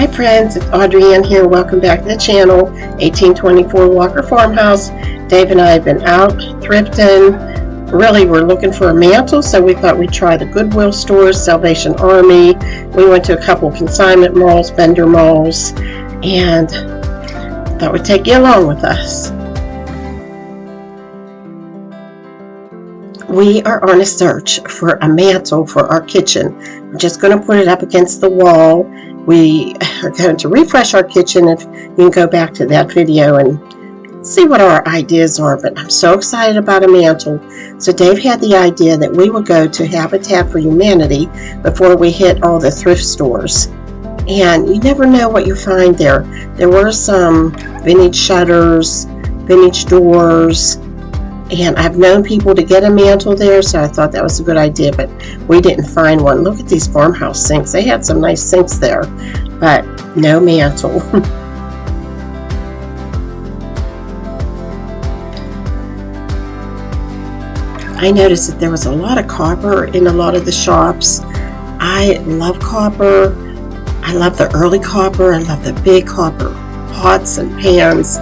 Hi friends, it's Audrey Ann here. Welcome back to the channel, 1824 Walker Farmhouse. Dave and I have been out thrifting. Really, we're looking for a mantle, so we thought we'd try the Goodwill stores, Salvation Army. We went to a couple consignment malls, vendor malls, and thought we'd take you along with us. We are on a search for a mantle for our kitchen. We're just going to put it up against the wall. We are going to refresh our kitchen. If you can go back to that video and see what our ideas are, but I'm so excited about a mantle. So Dave had the idea that we would go to Habitat for Humanity before we hit all the thrift stores. And you never know what you find there. There were some vintage shutters, vintage doors, and I've known people to get a mantle there, so I thought that was a good idea, but we didn't find one. Look at these farmhouse sinks. They had some nice sinks there, but no mantle. I noticed that there was a lot of copper in a lot of the shops. I love copper. I love the early copper. I love the big copper pots and pans.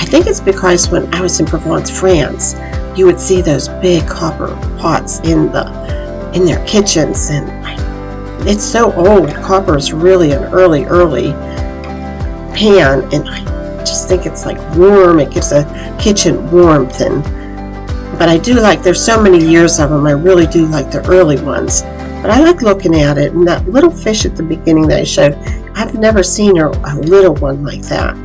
I think it's because when I was in Provence, France, you would see those big copper pots in their kitchens, and it's so old. Copper is really an early pan, and I just think it's like warm. It gives a kitchen warmth, but I do like, there's so many years of them. I really do like the early ones, but I like looking at it. And that little fish at the beginning that I showed, I've never seen a little one like that.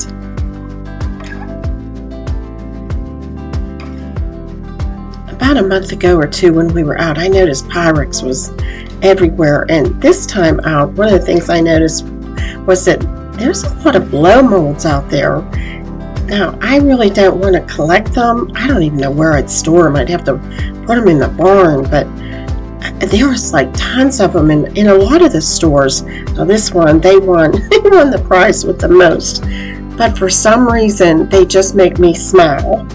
About a month ago or two when we were out, I noticed Pyrex was everywhere, and this time out, one of the things I noticed was that there's a lot of blow molds out there. Now, I really don't want to collect them. I don't even know where I'd store them. I'd have to put them in the barn, but there was like tons of them in a lot of the stores. Now this one, they won the prize with the most, but for some reason, they just make me smile.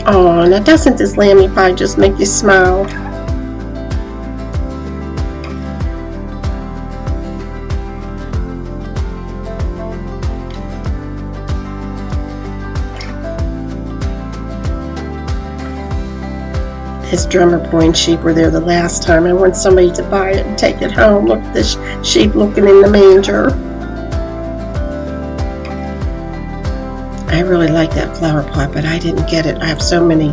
Oh, now doesn't this lammy pie just make you smile? His drummer boy and sheep were there the last time. I want somebody to buy it and take it home. Look at this sheep looking in the manger. I really like that flower pot, but I didn't get it. I have so many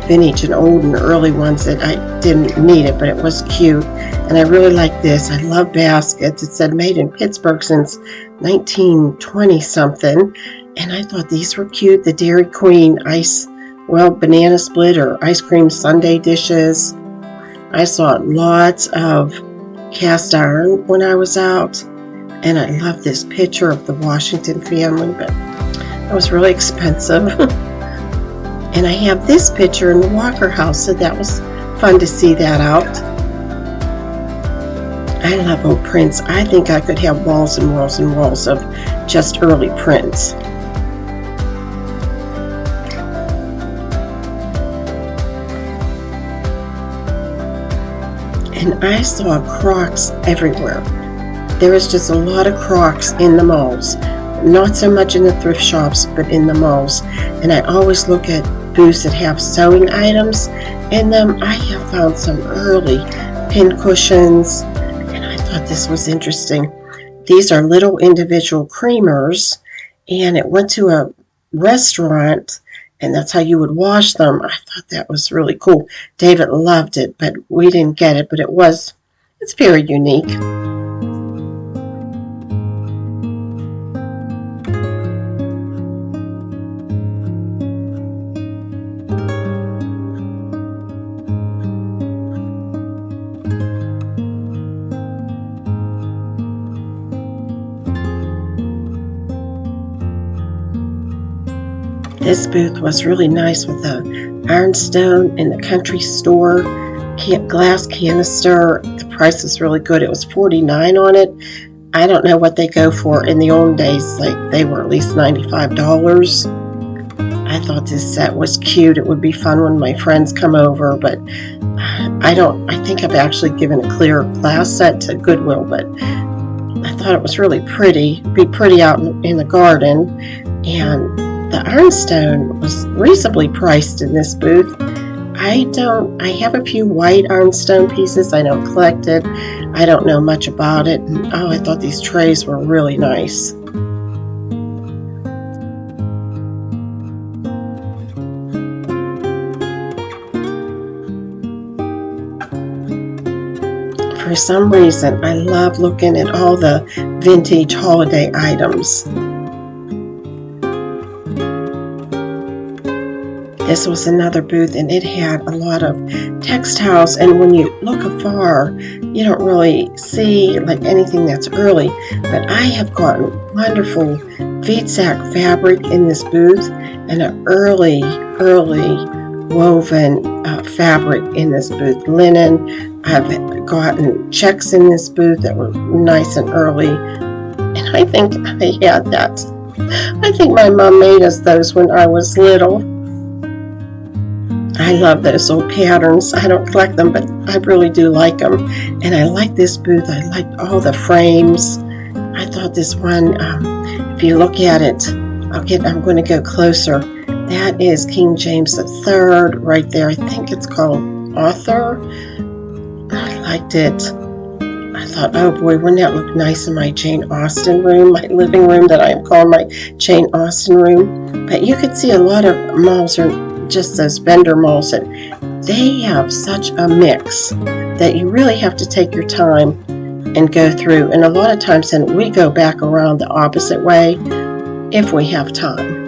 vintage and old and early ones that I didn't need it, but it was cute. And I really like this. I love baskets. It said made in Pittsburgh since 1920 something. And I thought these were cute. The Dairy Queen banana split or ice cream sundae dishes. I saw lots of cast iron when I was out. And I love this picture of the Washington family, but it was really expensive. And I have this picture in the Walker house, so that was fun to see that out. I love old prints. I think I could have walls and walls and walls of just early prints. And I saw Crocs everywhere. There was just a lot of Crocs in the malls. Not so much in the thrift shops, but in the malls. And I always look at booths that have sewing items in them. I have found some early pin cushions, and I thought this was interesting. These are little individual creamers, and it went to a restaurant, and that's how you would wash them. I thought that was really cool. David loved it, but we didn't get it, but it's very unique. This booth was really nice with the Ironstone in the country store glass canister. The price was really good. It was $49 on it. I don't know what they go for in the old days. Like they were at least $95. I thought this set was cute. It would be fun when my friends come over, but I think I've actually given a clear glass set to Goodwill, but I thought it was really pretty. It'd be pretty out in the garden. And the Ironstone was reasonably priced in this booth. I have a few white Ironstone pieces. I don't collect it. I don't know much about it. And, I thought these trays were really nice. For some reason, I love looking at all the vintage holiday items. This was another booth, and it had a lot of textiles, and when you look afar, you don't really see like anything that's early, but I have gotten wonderful feedsack fabric in this booth and an early woven fabric in this booth. Linen. I've gotten checks in this booth that were nice and early, and I think I had that. I think my mom made us those when I was little. I love those old patterns. I don't collect them, but I really do like them. And I like this booth. I liked all the frames. I thought this one, if you look at it, I'm going to go closer. That is King James III right there. I think it's called Author. I liked it. I thought, oh boy, wouldn't that look nice in my Jane Austen room, my living room that I am calling my Jane Austen room. But you could see a lot of malls are just those vendor malls, and they have such a mix that you really have to take your time and go through. And a lot of times then we go back around the opposite way if we have time.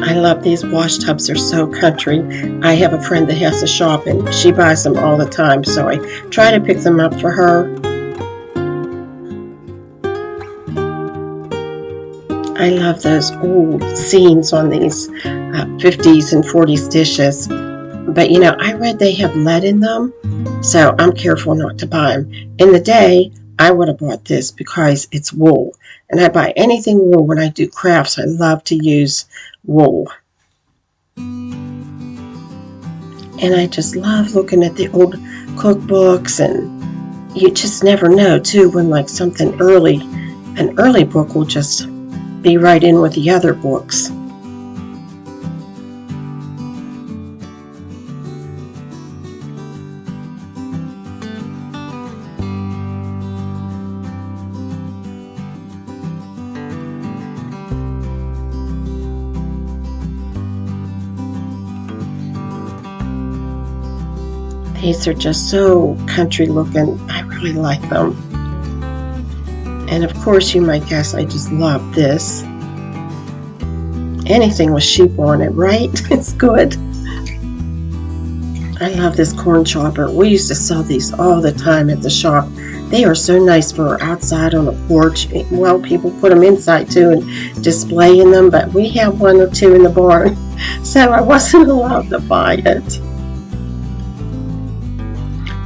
I love these wash tubs. They're so country. I have a friend that has a shop and she buys them all the time, so I try to pick them up for her. I love those old scenes on these 50s and 40s dishes. But you know, I read they have lead in them, so I'm careful not to buy them. In the day, I would have bought this because it's wool. And I buy anything wool when I do crafts. I love to use wool. And I just love looking at the old cookbooks, and you just never know too when like something early, an early book will just be right in with the other books. These are just so country looking. I really like them. And of course, you might guess I just love this. Anything with sheep on it, right? It's good. I love this corn chopper. We used to sell these all the time at the shop. They are so nice for outside on a porch. Well, people put them inside too and display in them, but we have one or two in the barn, so I wasn't allowed to buy it.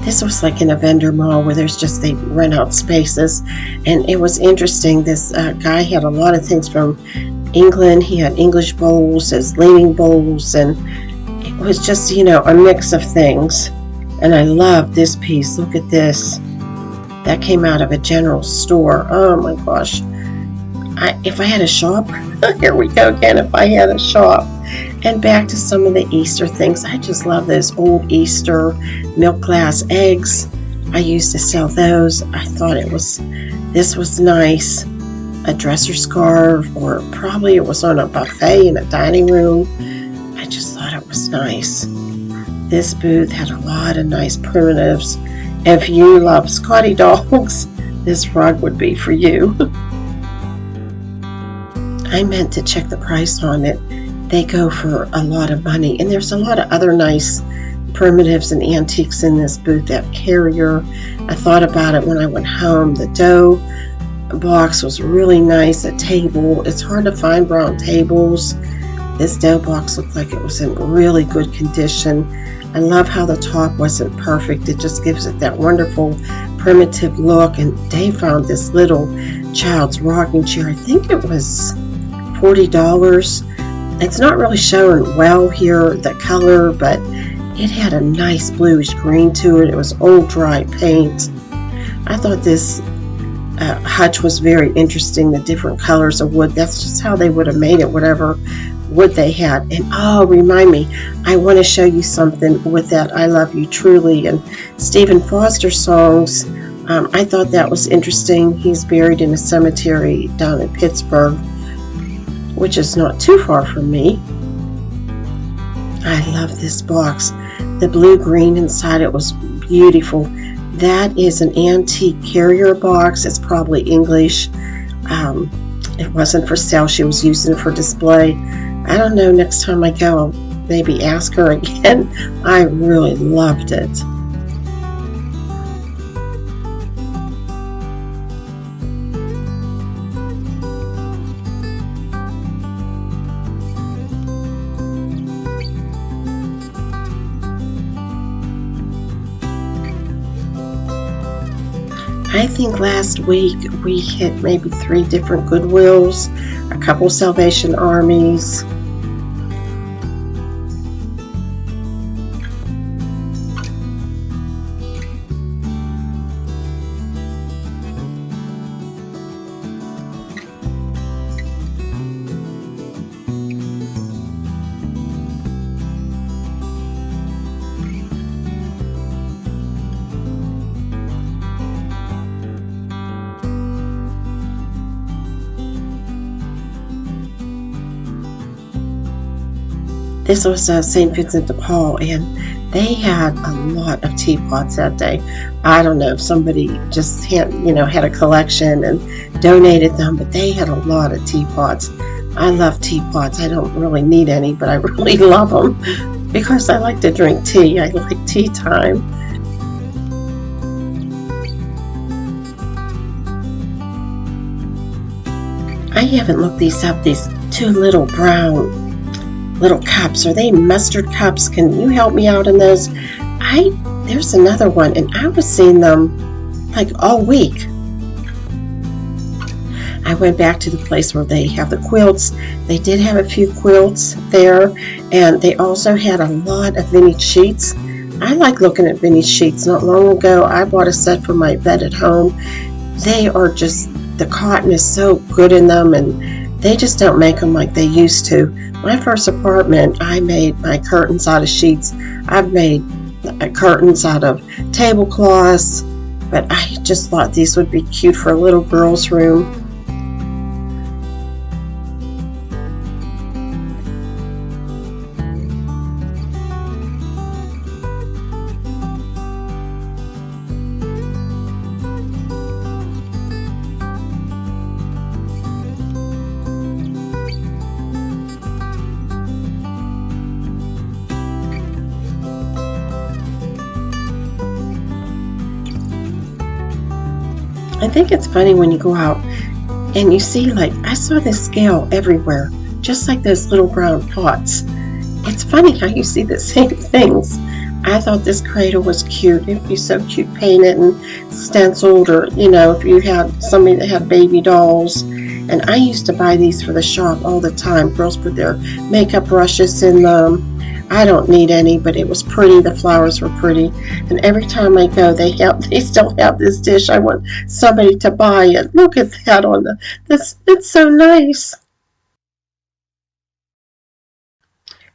This was like in a vendor mall where there's just, they rent out spaces. And it was interesting. This guy had a lot of things from England. He had English bowls, his leaning bowls, and it was just, you know, a mix of things. And I love this piece. Look at this. That came out of a general store. Oh my gosh. If I had a shop, here we go again, if I had a shop. And back to some of the Easter things. I just love those old Easter milk glass eggs. I used to sell those. I thought this was nice. A dresser scarf, or probably it was on a buffet in a dining room. I just thought it was nice. This booth had a lot of nice primitives. If you love Scotty dogs, this rug would be for you. I meant to check the price on it. They go for a lot of money, and there's a lot of other nice primitives and antiques in this booth. That carrier, I thought about it when I went home. The dough box was really nice. A table, it's hard to find brown tables. This dough box looked like it was in really good condition. I love how the top wasn't perfect. It just gives it that wonderful primitive look. And Dave found this little child's rocking chair. I think it was $40. It's not really showing well here, the color, but it had a nice bluish green to it. It was old dry paint. I thought this hutch was very interesting, the different colors of wood. That's just how they would have made it, whatever wood they had. And oh, remind me, I want to show you something with that I Love You Truly and Stephen Foster songs. I thought that was interesting. He's buried in a cemetery down in Pittsburgh, which is not too far from me. I love this box. The blue-green inside it was beautiful. That is an antique carrier box. It's probably English. It wasn't for sale. She was using it for display. I don't know, next time I go, I'll maybe ask her again. I really loved it. I think last week we hit maybe 3 different Goodwills, a couple Salvation Armies. This was St. Vincent de Paul, and they had a lot of teapots that day. I don't know if somebody just had a collection and donated them, but they had a lot of teapots. I love teapots. I don't really need any, but I really love them because I like to drink tea. I like tea time. I haven't looked these up, these 2 little brown little cups. Are they mustard cups? Can you help me out in those? There's another one, and I was seeing them like all week. I went back to the place where they have the quilts. They did have a few quilts there, and they also had a lot of vintage sheets. I like looking at vintage sheets. Not long ago, I bought a set for my bed at home. They are just, the cotton is so good in them, and they just don't make them like they used to. My first apartment, I made my curtains out of sheets. I've made curtains out of tablecloths, but I just thought these would be cute for a little girl's room. I think it's funny when you go out and you see, like, I saw this scale everywhere, just like those little brown pots. It's funny how you see the same things. I thought this cradle was cute. It'd be so cute painted and stenciled, or, if you had somebody that had baby dolls. And I used to buy these for the shop all the time. Girls put their makeup brushes in them. I don't need any, but it was pretty. The flowers were pretty. And every time I go, they still have this dish. I want somebody to buy it. Look at that on this. It's so nice.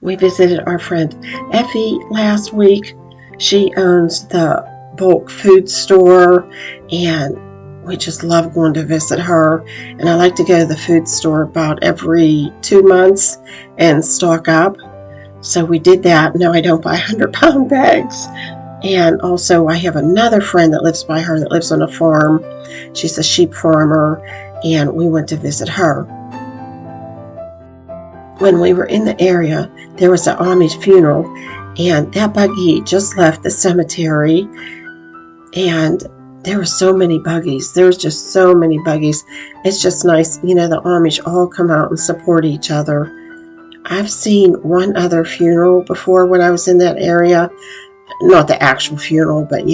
We visited our friend Effie last week. She owns the bulk food store, and we just love going to visit her. And I like to go to the food store about every 2 months and stock up. So we did that. No, I don't buy 100-pound bags. And also I have another friend that lives by her that lives on a farm. She's a sheep farmer, and we went to visit her. When we were in the area, there was an Amish funeral, and that buggy just left the cemetery, and there were so many buggies. There's just so many buggies. It's just nice. The Amish all come out and support each other. I've seen one other funeral before when I was in that area. Not the actual funeral, but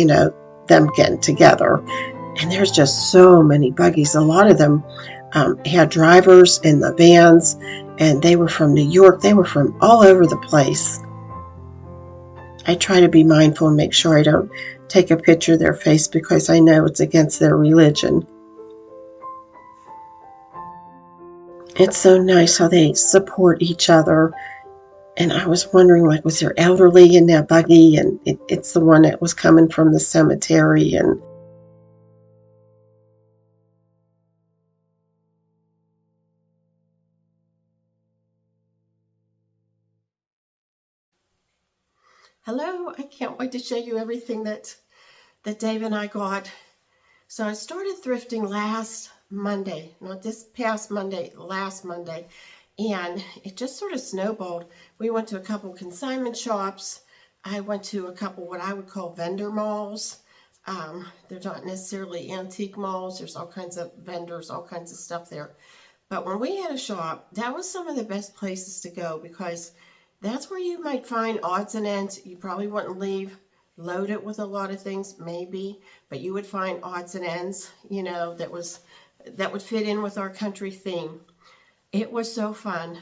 them getting together. And there's just so many buggies. A lot of them had drivers in the vans, and they were from New York. They were from all over the place. I try to be mindful and make sure I don't take a picture of their face because I know it's against their religion. It's so nice how they support each other. And I was wondering, like, was there elderly in that buggy? And it's the one that was coming from the cemetery. And hello, I can't wait to show you everything that Dave and I got. So I started thrifting last Monday, not this past Monday, last Monday, and it just sort of snowballed. We went to a couple consignment shops. I went to a couple what I would call vendor malls. They're not necessarily antique malls. There's all kinds of vendors, all kinds of stuff there. But when we had a shop, that was some of the best places to go because that's where you might find odds and ends. You probably wouldn't leave loaded with a lot of things, maybe, but you would find odds and ends, you know, that would fit in with our country theme. It was so fun.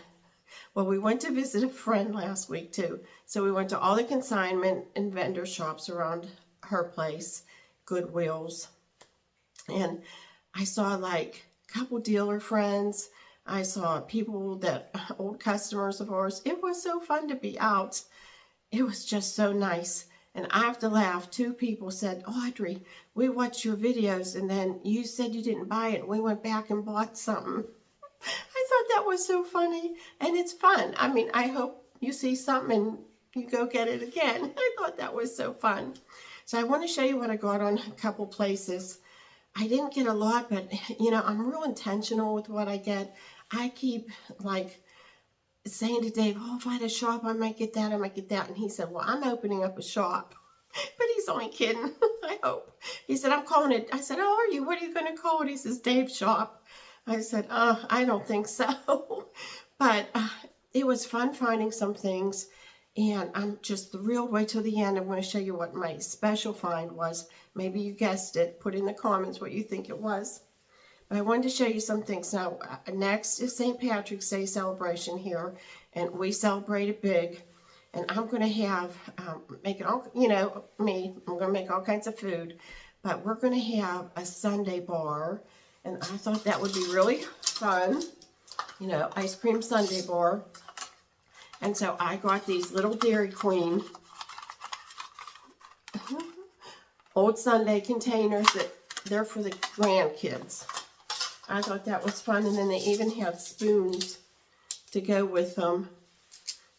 Well, we went to visit a friend last week too. So we went to all the consignment and vendor shops around her place, Goodwills. And I saw like a couple dealer friends. I saw people that, old customers of ours. It was so fun to be out. It was just so nice. And I have to laugh. Two people said, Audrey, we watched your videos and then you said you didn't buy it. We went back and bought something. I thought that was so funny. And it's fun. I mean, I hope you see something and you go get it again. I thought that was so fun. So I want to show you what I got on a couple places. I didn't get a lot, but, you know, I'm real intentional with what I get. I keep, like, saying to Dave, oh, if I had a shop, I might get that, I might get that. And he said, well, I'm opening up a shop. But he's only kidding, I hope. He said, I'm calling it. I said, oh, are you? What are you going to call it? He says, Dave's shop. I said, I don't think so. But it was fun finding some things. And I'm just thrilled. Wait till the end. I'm going to show you what my special find was. Maybe you guessed it. Put in the comments what you think it was. But I wanted to show you some things. Now, next is St. Patrick's Day celebration here, and we celebrate it big. And I'm going to have, make it all, you know, I'm going to make all kinds of food. But we're going to have a sundae bar, and I thought that would be really fun. You know, ice cream sundae bar. And so I got these little Dairy Queen old sundae containers that they're for the grandkids. I thought that was fun, and then they even have spoons to go with them.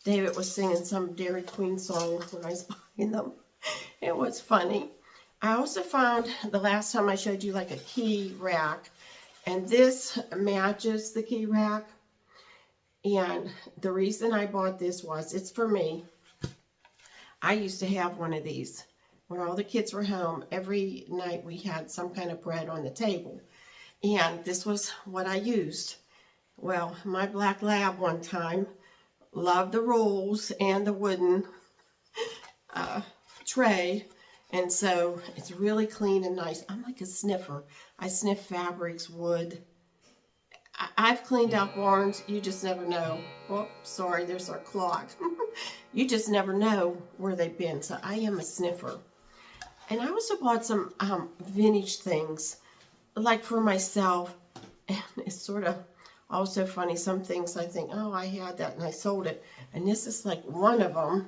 David was singing some Dairy Queen song when I was buying them. It was funny. I also found, the last time I showed you, like a key rack, and this matches the key rack. And the reason I bought this was, it's for me. I used to have one of these. When all the kids were home, every night we had some kind of bread on the table. And this was what I used. Well, my black lab one time loved the rolls and the wooden tray. And so it's really clean and nice. I'm like a sniffer. I sniff fabrics, wood. I've cleaned out barns. You just never know. Oh, sorry, there's our clock. You just never know where they've been. So I am a sniffer. And I also bought some vintage things, like for myself. And it's sort of also funny. Some things I think, oh, I had that and I sold it. And this is like one of them.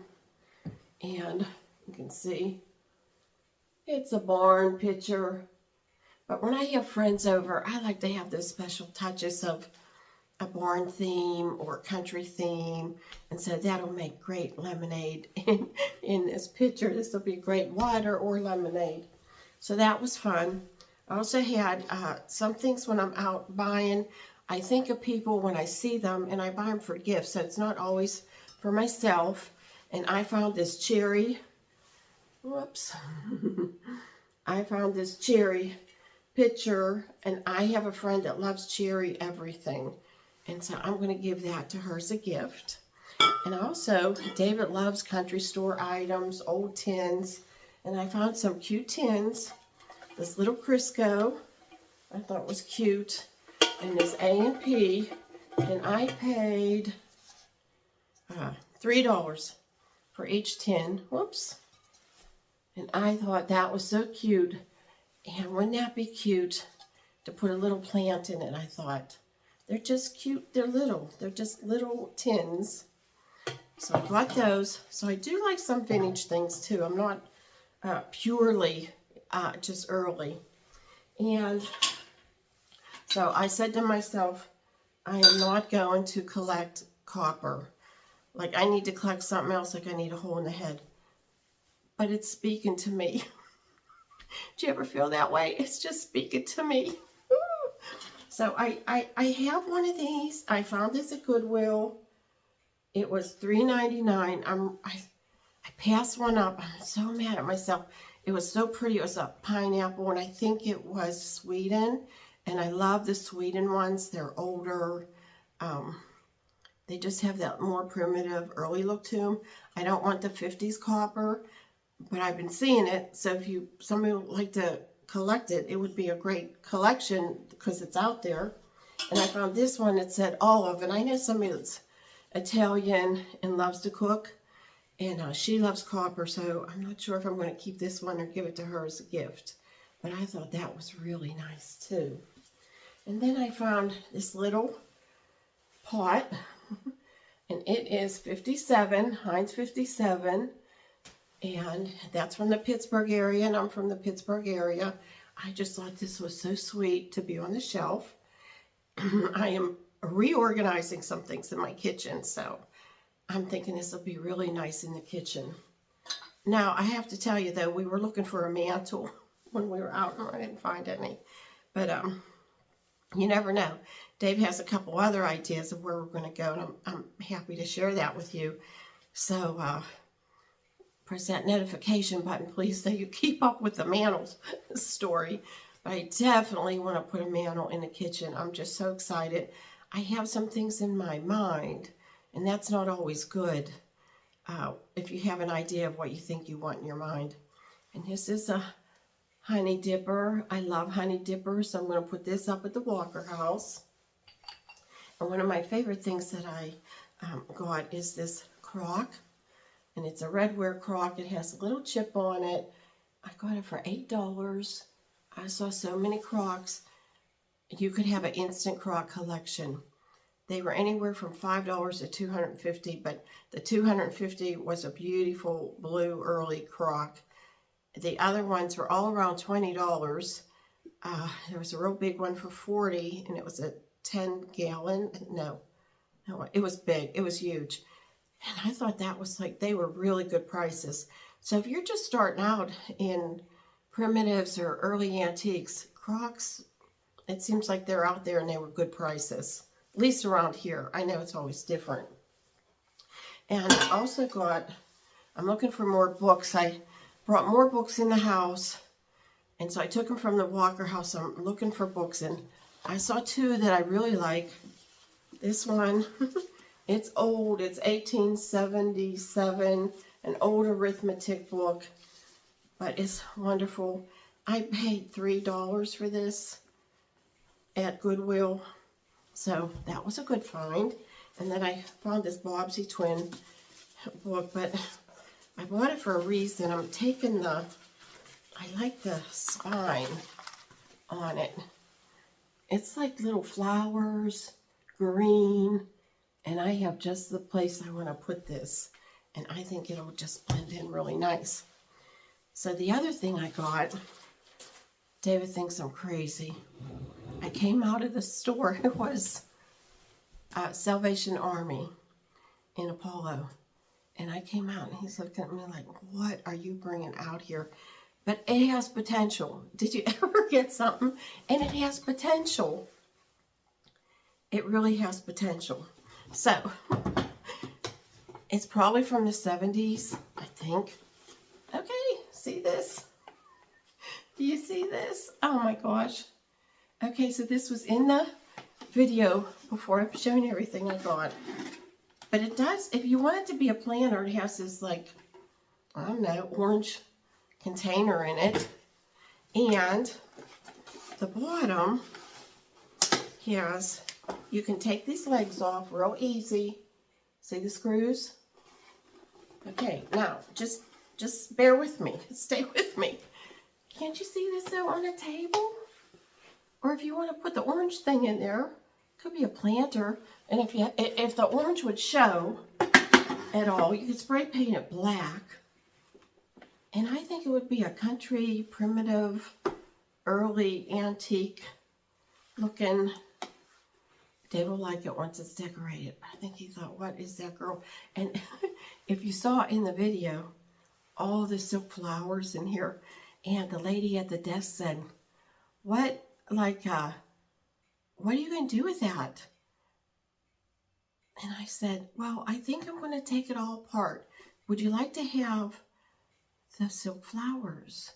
And you can see it's a barn picture. But when I have friends over, I like to have those special touches of a barn theme or country theme. And so that'll make great lemonade in this picture. This will be great water or lemonade. So that was fun. I also had some things when I'm out buying. I think of people when I see them, and I buy them for gifts. So it's not always for myself. And I found this cherry. Whoops. I found this cherry picture, and I have a friend that loves cherry everything, and so I'm going to give that to her as a gift. And also, David loves country store items, old tins, and I found some cute tins this little Crisco. I thought was cute. And this A&P. And I paid $3 for each tin. Whoops. And I thought that was so cute. And wouldn't that be cute to put a little plant in it? I thought. They're just cute. They're little. They're just little tins. So I got those. So I do like some vintage things too. I'm not purely just early. And so I said to myself, I am not going to collect copper. Like I need to collect something else, like I need a hole in the head. But it's speaking to me. Do you ever feel that way? It's just speaking to me. So I have one of these. I found this at Goodwill. It was $3.99. I passed one up. I'm so mad at myself. It was so pretty. It was a pineapple, and I think it was Sweden. And I love the Sweden ones. They're older. They just have that more primitive, early look to them. I don't want the 50s copper, but I've been seeing it. So if somebody would like to collect it, it would be a great collection because it's out there. And I found this one that said olive, and I know somebody that's Italian and loves to cook, and she loves copper, so I'm not sure if I'm going to keep this one or give it to her as a gift. But I thought that was really nice too. And then I found this little pot, and it is 57, Heinz 57, and that's from the Pittsburgh area, and I'm from the Pittsburgh area. I just thought this was so sweet to be on the shelf. I am reorganizing some things in my kitchen, so I'm thinking this will be really nice in the kitchen. Now, I have to tell you, though, we were looking for a mantle when we were out, and I didn't find any. But you never know. Dave has a couple other ideas of where we're going to go, and I'm happy to share that with you. So press that notification button, please, so you keep up with the mantles story. But I definitely want to put a mantle in the kitchen. I'm just so excited. I have some things in my mind, and that's not always good if you have an idea of what you think you want in your mind. And this is a honey dipper. I love honey dippers, so I'm going to put this up at the Walker house. And one of my favorite things that I got is this crock, and it's a redware crock. It has a little chip on it. I got it for $8. I saw so many crocks. You could have an instant crock collection. They were anywhere from $5 to $250, but the $250 was a beautiful blue early crock. The other ones were all around $20. There was a real big one for $40, and it was a 10-gallon. No, it was big. It was huge. And I thought that was like, they were really good prices. So if you're just starting out in primitives or early antiques, crocks, it seems like they're out there and they were good prices. At least around here. I know it's always different. And I also got, I'm looking for more books. I brought more books in the house. And so I took them from the Walker house. I'm looking for books. And I saw two that I really like. This one, it's old. It's 1877. An old arithmetic book. But it's wonderful. I paid $3 for this at Goodwill. So that was a good find. And then I found this Bobbsey Twin book, but I bought it for a reason. I'm taking I like the spine on it. It's like little flowers, green, and I have just the place I want to put this. And I think it'll just blend in really nice. So the other thing I got, David thinks I'm crazy. I came out of the store. It was Salvation Army in Apollo. And I came out and he's looking at me like, what are you bringing out here? But it has potential. Did you ever get something? And it has potential. It really has potential. So, it's probably from the 70s, I think. Okay, see this? Do you see this? Oh my gosh. Okay, so this was in the video before I've shown you everything I got. But it does, if you want it to be a planter, it has this like, I don't know, orange container in it. And the bottom has, you can take these legs off real easy. See the screws? Okay, now just bear with me. Stay with me. Can't you see this though on a table? Or if you want to put the orange thing in there, could be a planter. And if the orange would show at all, you could spray paint it black. And I think it would be a country, primitive, early, antique looking. Dave will like it once it's decorated. I think he thought, what is that girl? And if you saw in the video, all the silk flowers in here, and the lady at the desk said, what are you going to do with that? And I said, well, I think I'm going to take it all apart. Would you like to have the silk flowers?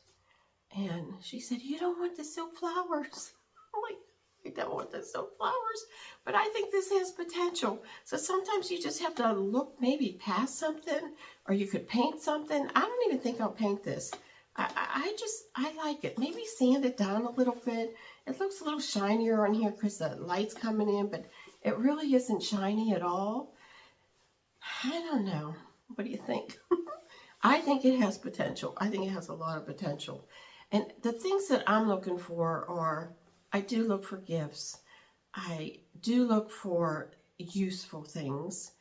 And she said, you don't want the silk flowers. I'm like, I don't want the silk flowers, but I think this has potential. So sometimes you just have to look maybe past something, or you could paint something. I don't even think I'll paint this. I like it. Maybe sand it down a little bit. It looks a little shinier on here because the light's coming in, but it really isn't shiny at all. I don't know. What do you think? I think it has potential. I think it has a lot of potential. And the things that I'm looking for are, I do look for gifts. I do look for useful things.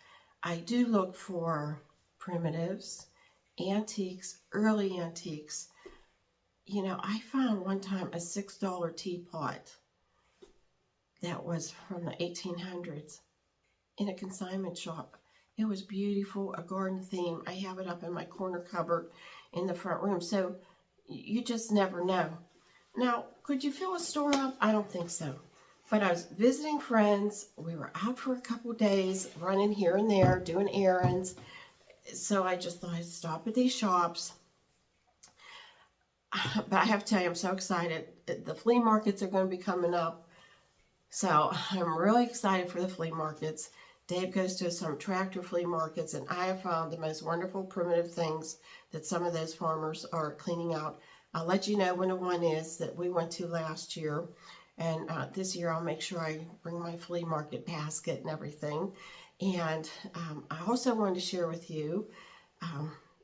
I do look for primitives, antiques, early antiques. You know, I found one time a $6 teapot that was from the 1800s in a consignment shop. It was beautiful, a garden theme. I have it up in my corner cupboard in the front room. So you just never know. Now, could you fill a store up? I don't think so. But I was visiting friends. We were out for a couple days, running here and there, doing errands. So I just thought I'd stop at these shops. But I have to tell you, I'm so excited. The flea markets are going to be coming up. So I'm really excited for the flea markets. Dave goes to some tractor flea markets, and I have found the most wonderful primitive things that some of those farmers are cleaning out. I'll let you know when the one is that we went to last year. And this year I'll make sure I bring my flea market basket and everything. And I also wanted to share with you,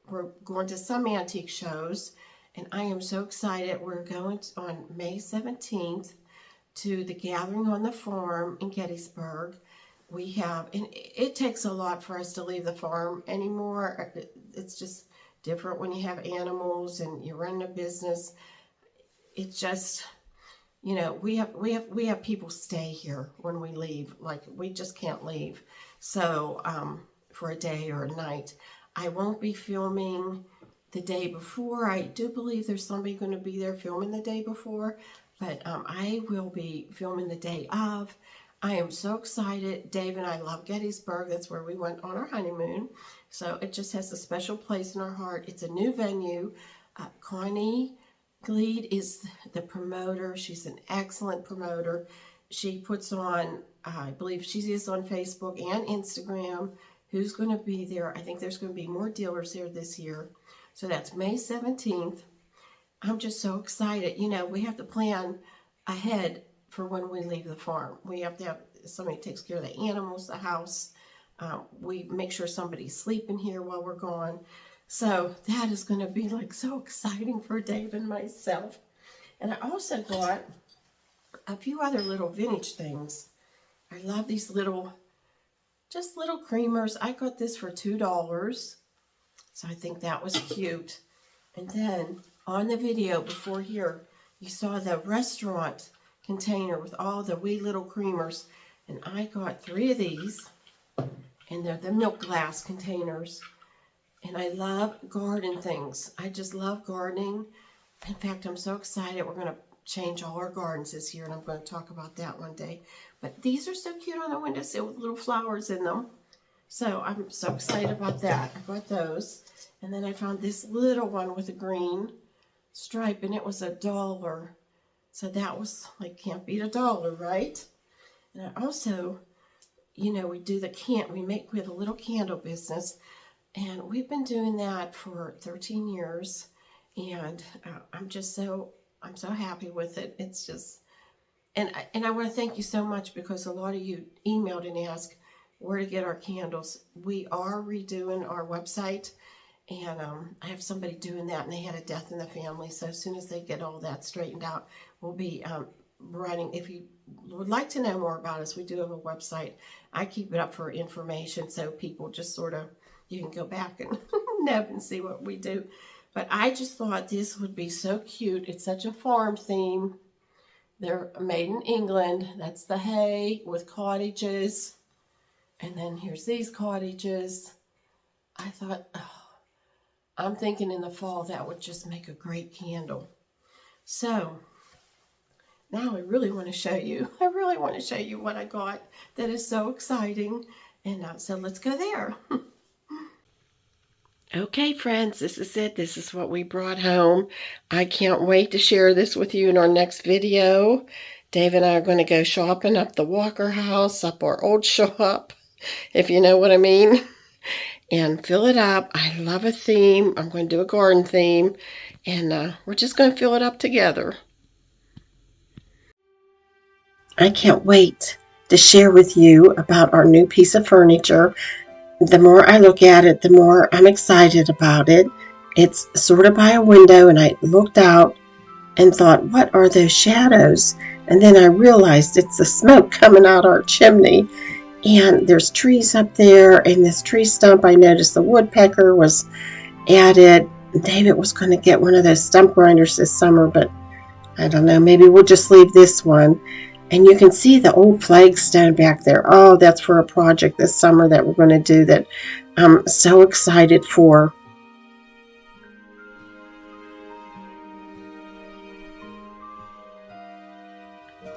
we're going to some antique shows, and I am so excited. We're going on May 17th to the Gathering on the Farm in Gettysburg. We have, and it takes a lot for us to leave the farm anymore. It's just different when you have animals and you're running a business. It's just, you know, we have people stay here when we leave. Like, we just can't leave. So for a day or a night, I won't be filming the day before. I do believe there's somebody going to be there filming the day before, but I will be filming the day of. I am so excited. Dave and I love Gettysburg. That's where we went on our honeymoon. So it just has a special place in our heart. It's a new venue. Connie Gleed is the promoter. She's an excellent promoter. She puts on, I believe she is on Facebook and Instagram, who's going to be there. I think there's going to be more dealers there this year. So that's May 17th. I'm just so excited. You know, we have to plan ahead for when we leave the farm. We have to have somebody takes care of the animals, the house. We make sure somebody's sleeping here while we're gone. So that is going to be like so exciting for Dave and myself. And I also got a few other little vintage things. I love these little, just little creamers. I got this for $2. So I think that was cute. And then on the video before here, you saw the restaurant container with all the wee little creamers. And I got 3 of these. And they're the milk glass containers. And I love garden things. I just love gardening. In fact, I'm so excited. We're going to change all our gardens this year, and I'm going to talk about that one day. But these are so cute on the windowsill with little flowers in them. So I'm so excited about that. I got those. And then I found this little one with a green stripe, and it was $1. So that was like, can't beat $1, right? And I also, you know, we have a little candle business. And we've been doing that for 13 years, and I'm just so I'm so happy with it. It's just, and I want to thank you so much, because a lot of you emailed and asked where to get our candles. We are redoing our website, and I have somebody doing that, and they had a death in the family. So as soon as they get all that straightened out, we'll be writing. If you would like to know more about us, we do have a website. I keep it up for information, so people just sort of, you can go back and nab and see what we do. But I just thought this would be so cute. It's such a farm theme. They're made in England. That's the hay with cottages. And then here's these cottages. I thought, oh, I'm thinking in the fall that would just make a great candle. So now I really want to show you. I really want to show you what I got that is so exciting. And so let's go there. Okay, friends, this is it. This is what we brought home. I can't wait to share this with you in our next video. Dave and I are going to go shopping up the Walker house, up our old shop, if you know what I mean, and fill it up. I love a theme. I'm going to do a garden theme, and we're just going to fill it up together. I can't wait to share with you about our new piece of furniture. The more I look at it, the more I'm excited about it. It's sort of by a window, and I looked out and thought, what are those shadows? And then I realized it's the smoke coming out our chimney. And there's trees up there, and this tree stump, I noticed the woodpecker was added. David was going to get one of those stump grinders this summer, but I don't know, maybe we'll just leave this one. And you can see the old flagstone back there. Oh, that's for a project this summer that we're going to do that I'm so excited for.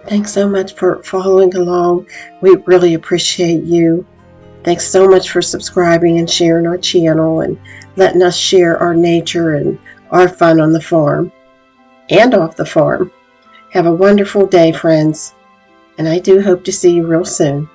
Thanks so much for following along. We really appreciate you. Thanks so much for subscribing and sharing our channel and letting us share our nature and our fun on the farm and off the farm. Have a wonderful day, friends. And I do hope to see you real soon.